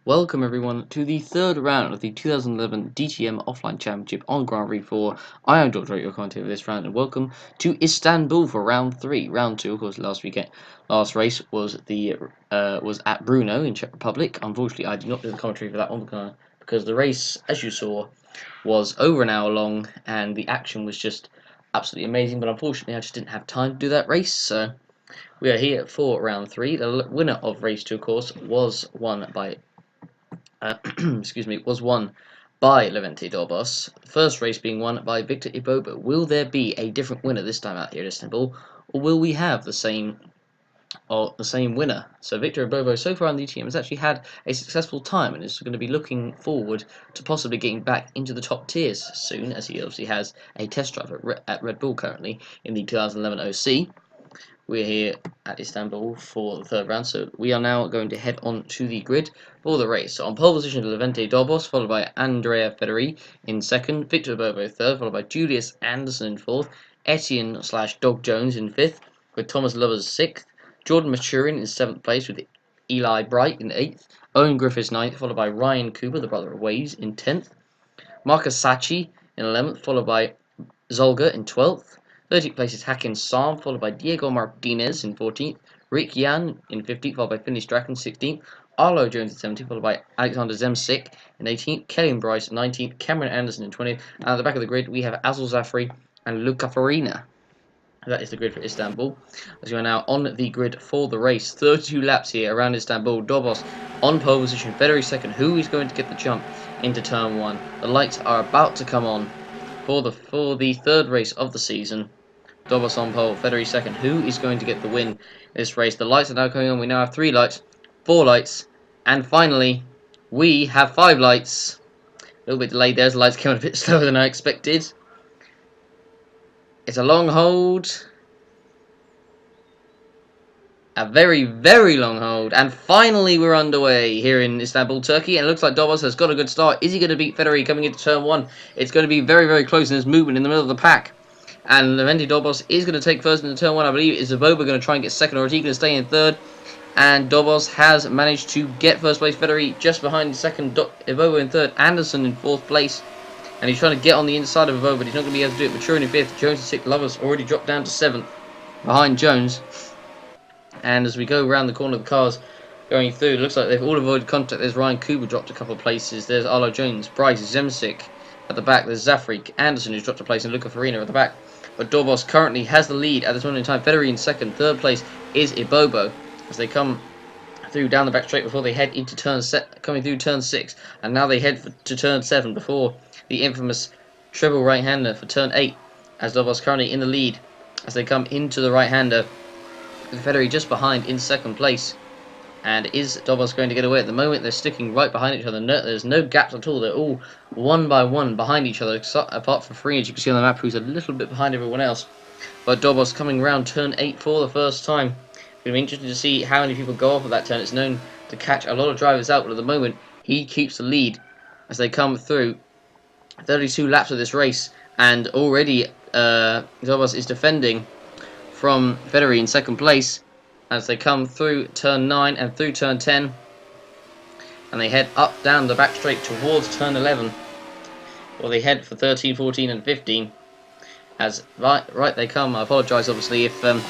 Welcome everyone to the third round of the 2011 DTM Offline Championship on Grand Prix 4. I am Dr. your commentator for this round, and welcome to Istanbul for round 3. Round 2, of course, last race was at Brno in Czech Republic. Unfortunately, I did not do the commentary for that one because the race, as you saw, was over an hour long, and the action was just absolutely amazing. But unfortunately, I just didn't have time to do that race, so we are here for round 3. The winner of race 2, of course, was won by was won by Levente Dorbos. First race being won by Victor Ibobo. Will there be a different winner this time out here in Istanbul, or will we have the same winner? So Victor Ibobo so far on the DTM has actually had a successful time and is going to be looking forward to possibly getting back into the top tiers soon, as he obviously has a test drive at Red Bull currently in the 2011 OC. We're here at Istanbul for the third round, so we are now going to head on to the grid for the race. So on pole position, Levente Dorbos, followed by Andrea Federi in second, Victor Bobo third, followed by Julius Anderson in fourth, Etienne/Dog Jones in fifth, with Thomas Lovers sixth, Jordan Maturin in seventh place, with Eli Bright in eighth, Owen Griffiths ninth, followed by Ryan Cooper, the brother of Waves, in 10th, Marcus Sachi in 11th, followed by Zolga in 12th. 13th place is Hakim Sam, followed by Diego Martinez in 14th, Rick Yan in 15th, followed by Finley Strachan 16th, Arlo Jones in 17th, followed by Alexander Zemsik in 18th, Kelly Bryce in 19th, Cameron Anderson in 20th, and at the back of the grid we have Azul Zafri and Luca Farina. That is the grid for Istanbul. As we are now on the grid for the race, 32 laps here around Istanbul. Dorbos on pole position, Federi second. Who is going to get the jump into turn 1? The lights are about to come on for the third race of the season. Dorbos on pole, Federi second. Who is going to get the win in this race? The lights are now coming on. We now have 3 lights, 4 lights, and finally, we have 5 lights. A little bit delayed there. The lights came a bit slower than I expected. It's a long hold. A very, very long hold. And finally we're underway here in Istanbul, Turkey. And it looks like Dorbos has got a good start. Is he going to beat Federi coming into turn 1? It's going to be very, very close in this movement in the middle of the pack. And Levente Dorbos is going to take first into turn 1. I believe is Zaboba going to try and get second, or is he going to stay in third? And Dorbos has managed to get first place. Federi just behind second, Ibobo in third, Anderson in fourth place. And he's trying to get on the inside of Ibobo, but he's not going to be able to do it. Maturin in 5th, Jones in 6th, Lovers already dropped down to 7th behind Jones. And as we go around the corner of the cars going through, it looks like they've all avoided contact. There's Ryan Cooper dropped a couple of places. There's Arlo Jones, Bryce, Zemsik at the back. There's Zafri, Anderson who's dropped a place, and Luca Farina at the back. But Dorbos currently has the lead at this moment in time. Federi in second. Third place is Ibobo as they come through down the back straight before they head into coming through turn 6. And now they head to turn 7 before the infamous treble right-hander for turn 8, as Dorbos currently in the lead as they come into the right-hander, with Federi just behind in second place. And is Dorbos going to get away? At the moment they're sticking right behind each other. There's no gaps at all. They're all one by one behind each other, apart from Farina, as you can see on the map, who's a little bit behind everyone else. But Dorbos coming round turn 8 for the first time. It's going to be interesting to see how many people go off of that turn. It's known to catch a lot of drivers out, but at the moment he keeps the lead as they come through 32 laps of this race, and already Dorbos is defending from Federi in second place as they come through turn 9 and through turn 10, and they head up down the back straight towards turn 11, or they head for 13, 14 and 15 as right they come. I apologise obviously if I'm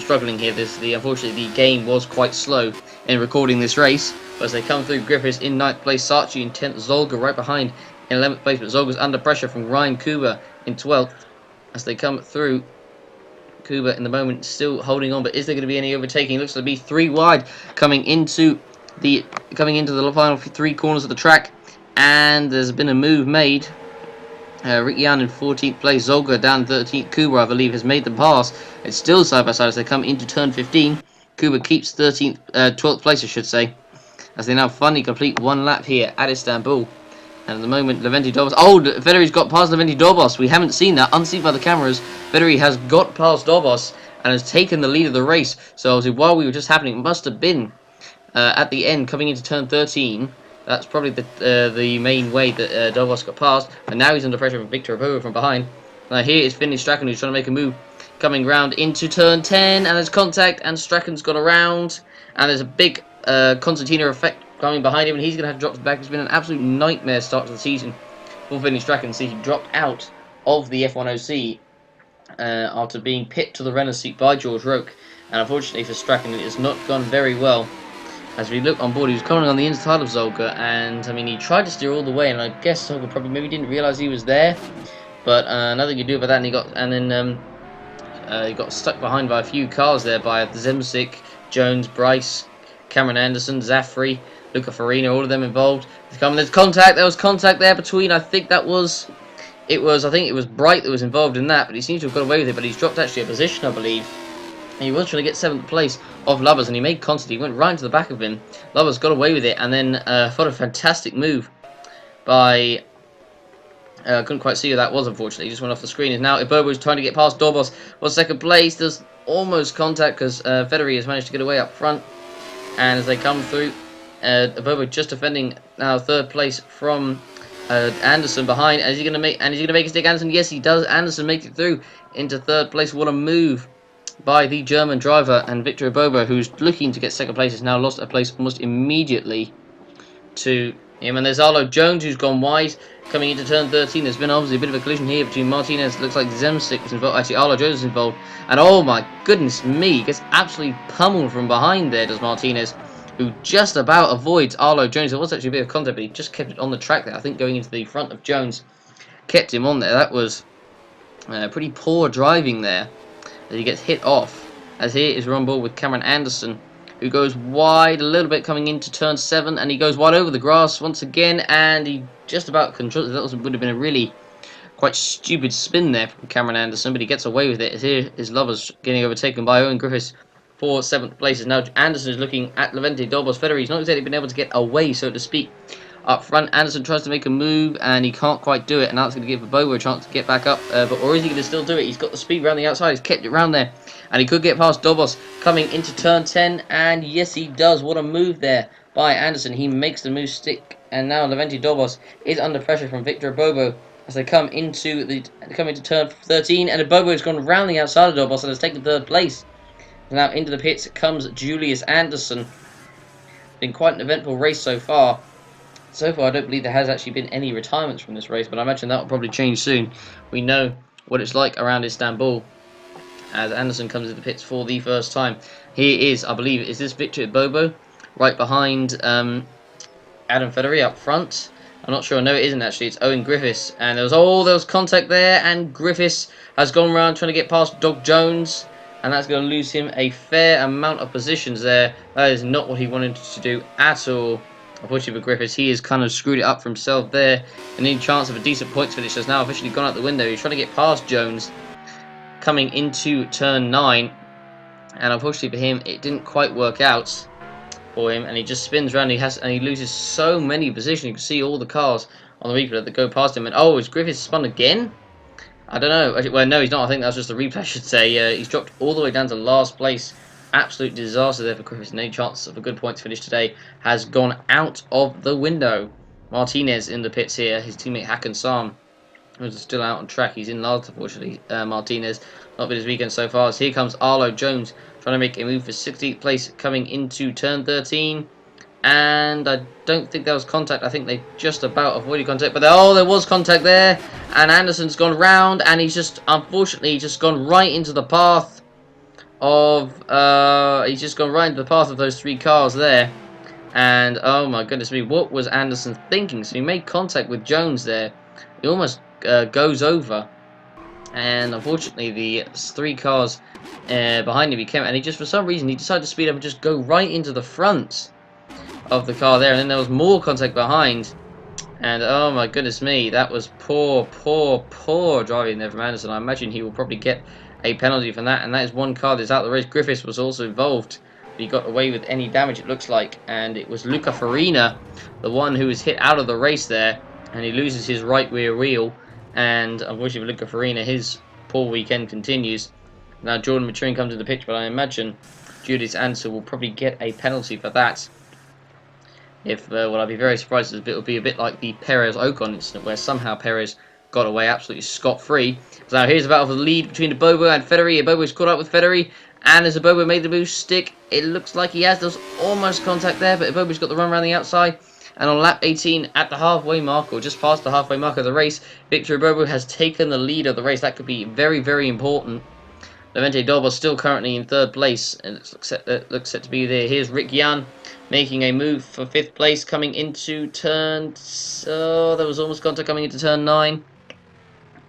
struggling here. Unfortunately the game was quite slow in recording this race, but as they come through, Griffiths in 9th place, Sachi in 10th, Zolga right behind in 11th place, but Zolga's under pressure from Ryan Kuba in 12th as they come through. Kuba in the moment still holding on, but is there going to be any overtaking? It looks to be 3 wide coming into the final 3 corners of the track, and there's been a move made. Rick Yan in 14th place, Zolga down 13th. Kuba, I believe, has made the pass. It's still side by side as they come into turn 15. Kuba keeps 12th place, I should say, as they now finally complete 1 lap here at Istanbul. And at the moment, Levente Dorbos... Oh, Federi's got past Levente Dorbos. We haven't seen that. Unseen by the cameras, Federi has got past Dorbos and has taken the lead of the race. So obviously, while we were just happening, it must have been at the end, coming into turn 13. That's probably the main way that Dorbos got past. And now he's under pressure from Victor Ibobo from behind. Now here is Finley Strachan, who's trying to make a move, coming round into turn 10. And there's contact, and Strachan's got around. And there's a big concertina effect coming behind him, and he's going to have to drop back. It's been an absolute nightmare start to the season for Vinny Strachan. See, he dropped out of the F1OC after being pipped to the Renault seat by George Roque, and unfortunately for Strachan, it has not gone very well. As we look on board, he was coming on the inside of Zolga, and I mean, he tried to steer all the way, and I guess Zolga probably maybe didn't realise he was there, but nothing you do about that. And he got stuck behind by a few cars there by Zemsik, Jones, Bryce, Cameron Anderson, Zaffrey, Luca Farina, all of them involved. There's contact. There was contact there between. I think it was Bright that was involved in that, but he seems to have got away with it. But he's dropped actually a position, I believe. And he was trying to get 7th place of Lovers, and he made contact. He went right into the back of him. Lovers got away with it, and then thought a fantastic move by. I couldn't quite see who that was, unfortunately. He just went off the screen. And now Ibobo is trying to get past Dorbos for 2nd place. There's almost contact because Federer has managed to get away up front. And as they come through, Ibobo just defending now 3rd place from Anderson behind. Is he going to make? And is he going to make a stick, Anderson? Yes, he does. Anderson makes it through into 3rd place. What a move by the German driver, and Victor Ibobo, who's looking to get 2nd place, has now lost a place almost immediately to him. And there's Arlo Jones, who's gone wide coming into turn 13. There's been obviously a bit of a collision here between Martinez. Looks like Zemsik was involved. Actually, Arlo Jones is involved. And oh my goodness me, gets absolutely pummeled from behind there, does Martinez, who just about avoids Arlo Jones. There was actually a bit of contact, but he just kept it on the track there. I think going into the front of Jones kept him on there. That was pretty poor driving there, as he gets hit off. As here is on board with Cameron Anderson, who goes wide a little bit coming into turn 7, and he goes wide over the grass once again, and he just about controls. That would have been a really quite stupid spin there from Cameron Anderson, but he gets away with it. As here his Lovers getting overtaken by Owen Griffiths for 7th place. Now Anderson is looking at Levente Dorbos Federer. He's not exactly been able to get away, so to speak. Up front, Anderson tries to make a move, and he can't quite do it, and that's going to give Bobo a chance to get back up, or is he going to still do it? He's got the speed around the outside, he's kept it around there, and he could get past Dorbos coming into turn 10, and yes he does. What a move there by Anderson. He makes the move stick, and now Levente Dorbos is under pressure from Victor Bobo as they come into turn 13, and Bobo has gone round the outside of Dorbos and has taken 3rd place. Now into the pits comes Julius Anderson. Been quite an eventful race so far. So far, I don't believe there has actually been any retirements from this race, but I imagine that will probably change soon. We know what it's like around Istanbul, as Anderson comes into the pits for the first time. Here is, I believe, is this Victor Bobo, right behind Adam Federer up front. I'm not sure. No, it isn't actually. It's Owen Griffiths, and there was contact there, and Griffiths has gone around trying to get past Dog Jones, and that's going to lose him a fair amount of positions there. That is not what he wanted to do at all. Unfortunately for Griffiths, he has kind of screwed it up for himself there. And any chance of a decent points finish has now officially gone out the window. He's trying to get past Jones coming into turn 9. And unfortunately for him, it didn't quite work out for him. And he just spins around. And he loses so many positions. You can see all the cars on the replay that go past him. And oh, is Griffiths spun again? I don't know. Well, no, he's not. I think that's just the replay, I should say. He's dropped all the way down to last place. Absolute disaster there for Griffiths. No chance of a good points finish today has gone out of the window. Martinez in the pits here. His teammate Hakan Sam, who's still out on track. He's in last, unfortunately. Martinez, not been his weekend so far. So here comes Arlo Jones trying to make a move for 16th place coming into turn 13. And I don't think there was contact. I think they just about avoided contact. But there was contact there. And Anderson's gone round. And he's just, unfortunately, just gone right into the path of those 3 cars there. And oh my goodness me, what was Anderson thinking? So he made contact with Jones there. He almost goes over, and unfortunately the 3 cars behind him, he came, and he just, for some reason, he decided to speed up and just go right into the front of the car there. And then there was more contact behind, and oh my goodness me, that was poor driving there from Anderson. I imagine he will probably get a penalty for that, and that is 1 car that's out of the race. Griffiths was also involved, but he got away with any damage, it looks like, and it was Luca Farina, the one who was hit out of the race there, and he loses his right rear wheel, and unfortunately for Luca Farina, his poor weekend continues. Now Jordan Maturin comes to the pitch, but I imagine Julius Anderson will probably get a penalty for that. Well, I'd be very surprised if it would be a bit like the Perez-Ocon incident, where somehow Perez got away absolutely scot-free. So now here's a battle for the lead between Bobo and Federer. Bobo's caught up with Federer, And as Ibobo made the move stick, it looks like he has. There's almost contact there, but Ibobo's got the run around the outside. And on lap 18, at the halfway mark, or just past the halfway mark of the race, Victor Ibobo has taken the lead of the race. That could be very, very important. Levente Dobos still currently in 3rd place, and it looks set to be there. Here's Rick Jan making a move for 5th place, coming into turn... So there was almost contact coming into turn 9.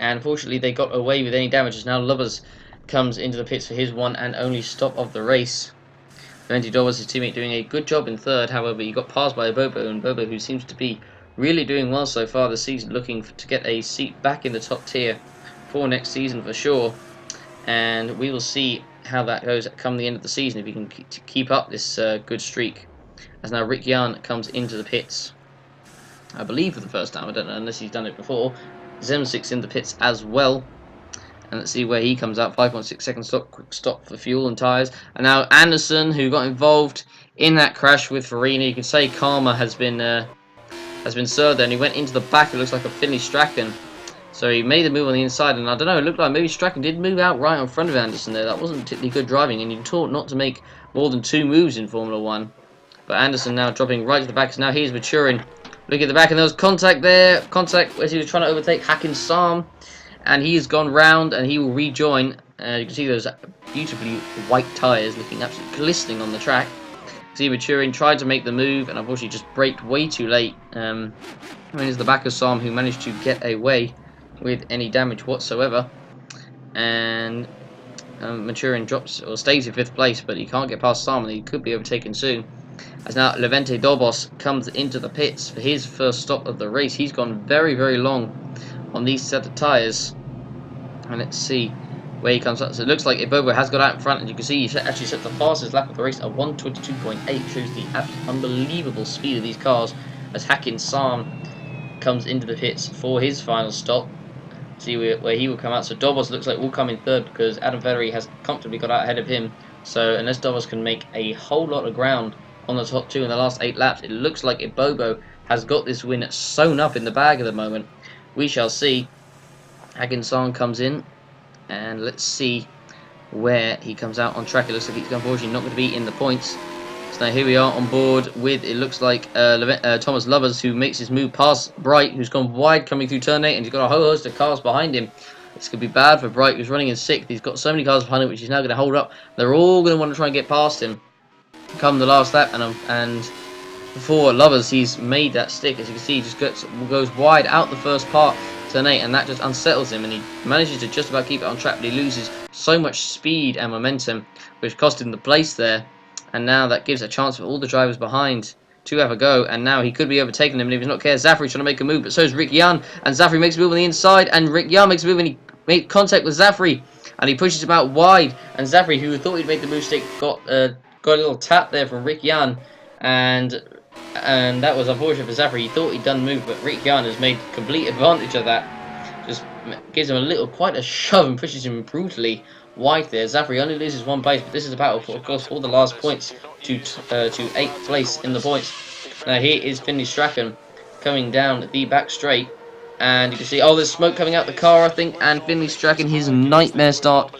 And unfortunately, they got away with any damage, as now Lubbers comes into the pits for his one and only stop of the race. Levente Dobos, his teammate, doing a good job in 3rd. However, he got passed by Bobo, and Bobo, who seems to be really doing well so far this season, looking to get a seat back in the top tier for next season for sure. And we will see how that goes come the end of the season, if he can keep up this good streak. As now Rick Jan comes into the pits, I believe for the first time. I don't know unless he's done it before. Zemsix in the pits as well. And let's see where he comes out. 5.6 second stop, quick stop for fuel and tyres. And now Anderson, who got involved in that crash with Farina. You can say karma has been served there, and he went into the back. It looks like a Finley Strachan. So he made the move on the inside, and I don't know, it looked like maybe Strachan did move out right in front of Anderson there. That wasn't particularly good driving, and you're taught not to make more than 2 moves in Formula 1. But Anderson now dropping right to the back, so now he's maturing. Look at the back, and there was contact there. Contact as he was trying to overtake Hakim Sam. And he has gone round, and he will rejoin. You can see those beautifully white tyres looking absolutely glistening on the track. See, Maturin tried to make the move, and unfortunately just braked way too late. It's the back of Sam who managed to get away with any damage whatsoever. And Maturin drops or stays in 5th place, but he can't get past Sam, and he could be overtaken soon. As now Levente Dobos comes into the pits for his first stop of the race. He's gone very, very long on these set of tyres. And let's see where he comes up. So it looks like Ibobo has got out in front, and you can see he actually set the fastest lap of the race at 1:22.8. Shows the absolutely unbelievable speed of these cars as Hakim Sam comes into the pits for his final stop. See where he will come out. So Dobos looks like will come in 3rd because Adam Ferry has comfortably got out ahead of him. So unless Dobos can make a whole lot of ground on the top 2 in the last 8 laps, it looks like Ibobo has got this win sewn up in the bag at the moment. We shall see. Hakim Sam comes in, and let's see where he comes out on track. It looks like he's unfortunately not going to be in the points. So now here we are on board with, it looks like Thomas Lubbers, who makes his move past Bright, who's gone wide coming through turn 8, and he's got a whole host of cars behind him. This could be bad for Bright, who's running in 6th. He's got so many cars behind him, which he's now going to hold up. They're all going to want to try and get past him come the last lap, and for Lubbers, he's made that stick. As you can see, he just goes wide out the first part, turn 8, and that just unsettles him, and he manages to just about keep it on track, but he loses so much speed and momentum, which cost him the place there. And now that gives a chance for all the drivers behind to have a go, and now he could be overtaking him, and if he's not careful, Zafri's trying to make a move, but so is Rick Jan, and Zafri makes a move on the inside, and Rick Jan makes a move, and he made contact with Zafri, and he pushes him out wide, and Zafri, who thought he'd made the move stick, got a little tap there from Rick Jan, and that was unfortunate for Zafri. He thought he'd done the move, but Rick Jan has made complete advantage of that. Just gives him quite a shove and pushes him brutally wide there. Zafri only loses 1 place, but this is a battle for, of course, all the last points to 8th place in the points. Now here is Finley Strachan coming down the back straight, and you can see, there's smoke coming out the car, I think, and Finley Strachan, his nightmare start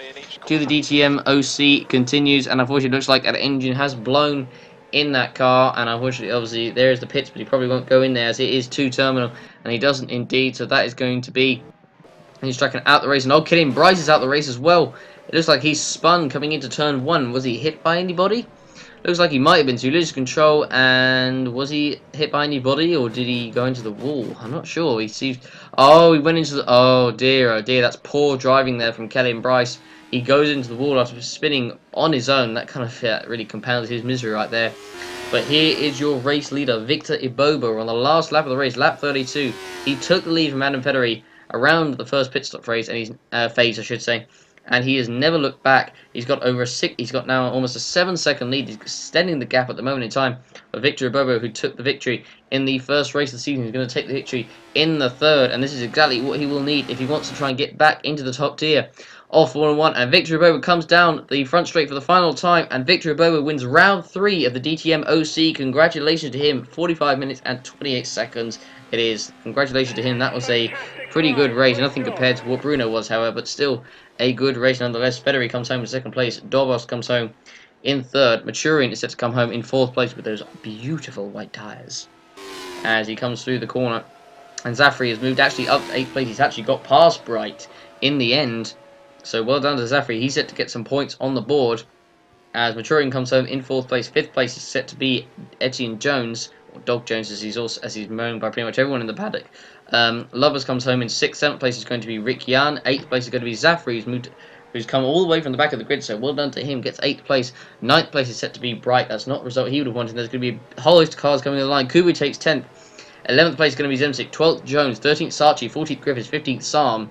to the DTM OC continues, and unfortunately it looks like an engine has blown in that car, and unfortunately, obviously, there is the pits, but he probably won't go in there as it is 2 terminal, and he doesn't indeed, so that is going to be, he's tracking out the race, and kidding, Bryce is out the race as well. It looks like he's spun coming into turn 1. Was he hit by anybody? Looks like he might have been, so he loses control, and was he hit by anybody, or did he go into the wall? I'm not sure. He went into the, oh dear, that's poor driving there from Kelly and Bryce. He goes into the wall after spinning on his own. That kind of really compounds his misery right there. But here is your race leader, Victor Ibobo, on the last lap of the race, lap 32. He took the lead from Adam Federer around the first pit stop phase, and phase, I should say. And he has never looked back. He's got he's got now almost a 7-second lead. He's extending the gap at the moment in time. But Victor Ibobo, who took the victory in the first race of the season, is going to take the victory in the 3rd. And this is exactly what he will need if he wants to try and get back into the top tier. off 1-1, and Victor Boba comes down the front straight for the final time, and Victor Boba wins round 3 of the DTM OC. Congratulations to him, 45 minutes and 28 seconds. It is. Congratulations to him. That was a pretty good race. Nothing compared to what Bruno was, however, but still a good race nonetheless. Federer comes home in second place. Dobos comes home in third. Maturin is set to come home in fourth place with those beautiful white tyres as he comes through the corner. And Zafri has moved actually up to 8th place. He's actually got past Bright in the end. So well done to Zafri. He's set to get some points on the board as Maturin comes home in 4th place. 5th place is set to be Etienne Jones, or Dog Jones as he's known by pretty much everyone in the paddock. Lovers comes home in 6th. 7th place is going to be Rick Jan. 8th place is going to be Zafri, who's come all the way from the back of the grid, so well done to him. Gets 8th place. 9th place is set to be Bright. That's not the result he would have wanted. There's going to be a whole host of cars coming in the line. Kubu takes 10th. 11th place is going to be Zemsik. 12th Jones. 13th Sarchi. 14th Griffiths. 15th Sam.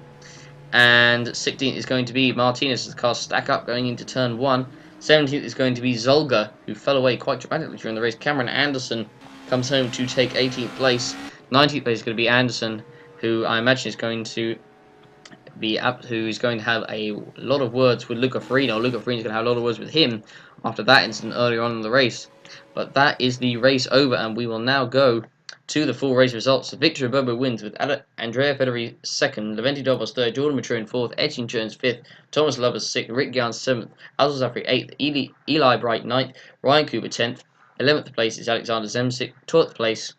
And 16th is going to be Martinez as the cars stack up going into turn 1. 17th is going to be Zolga, who fell away quite dramatically during the race. Cameron Anderson comes home to take 18th place. 19th place is going to be Anderson, who I imagine is going to be who's going to have a lot of words with Luca Farina. Luca Farina is going to have a lot of words with him after that incident earlier on in the race. But that is the race over, and we will now go to the full race results. Victor Bobo wins with Andrea Federi 2nd, Leventi Dobos 3rd, Jordan Maturin 4th, Etienne Jones 5th, Thomas Lovers 6th, Rick Gans 7th, Alzo Zafri 8th, Eli Bright 9th, Ryan Cooper 10th, 11th place is Alexander Zemsik, 12th place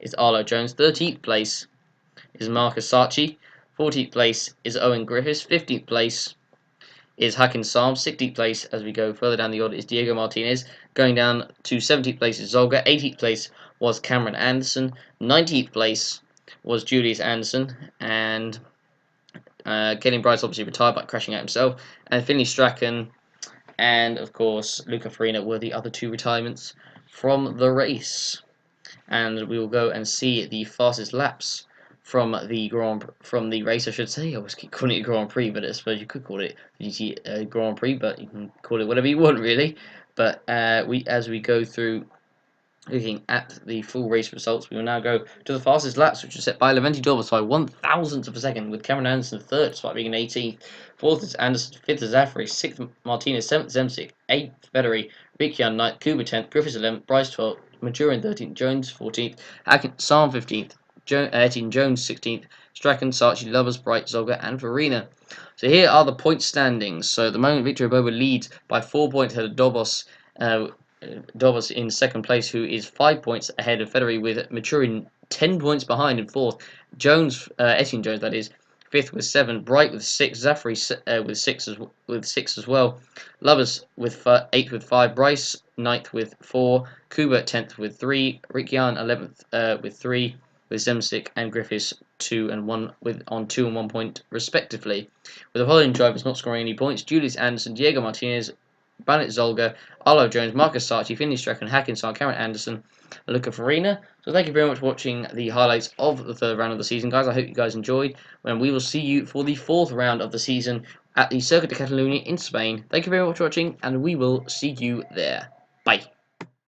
is Arlo Jones, 13th place is Marcus Sarchi, 14th place is Owen Griffiths, 15th place is Hakim Sam, 16th place as we go further down the order is Diego Martinez, going down to 17th place is Zolga, 18th place was Cameron Anderson, 19th place was Julius Anderson, and Kenny Bryce obviously retired by crashing out himself, and Finley Strachan and of course Luca Farina were the other 2 retirements from the race. And we will go and see the fastest laps from the race, I should say. I always keep calling it a Grand Prix, but I suppose you could call it GT Grand Prix, but you can call it whatever you want really. But as we go through looking at the full race results, we will now go to the fastest laps, which are set by Leventi Dorbas by 1,000th of a second, with Cameron Anderson 3rd, despite being an 18th. 4th is Anderson, 5th is Zafri, 6th Martinez, 7th Zemsik, 8th Federi, Riccian 9th, Kuba 10th, Griffiths 11th, Bryce 12th, Maturin 13th, Jones 14th, Sam 15th, Etienne Jones 16th, Strachan, Sarchi, Lovers, Bright, Zolga, and Farina. So here are the point standings. So at the moment, Victor Boba leads by 4 points ahead of Dobos. Dobos in 2nd place, who is 5 points ahead of Federi, with Maturin 10 points behind in 4th. Jones, Etienne Jones, that is, 5th with 7. Bright with 6. Zafri with 6 as well. Lovers with 8 with 5. Bryce 9th with 4. Kuba 10th with 3. Riccian 11th with 3. With Zemsik and Griffiths 2 and 1 on 2 and 1 point respectively. With the following drivers not scoring any points: Julius Anderson, Diego Martinez, Bannet Zolga, Arlo Jones, Marcus Sarchi, Finley Strachan, Hackinson, Cameron Anderson, Luca Farina. So thank you very much for watching the highlights of the 3rd round of the season, guys. I hope you guys enjoyed, and we will see you for the 4th round of the season at the Circuit de Catalunya in Spain. Thank you very much for watching, and we will see you there. Bye.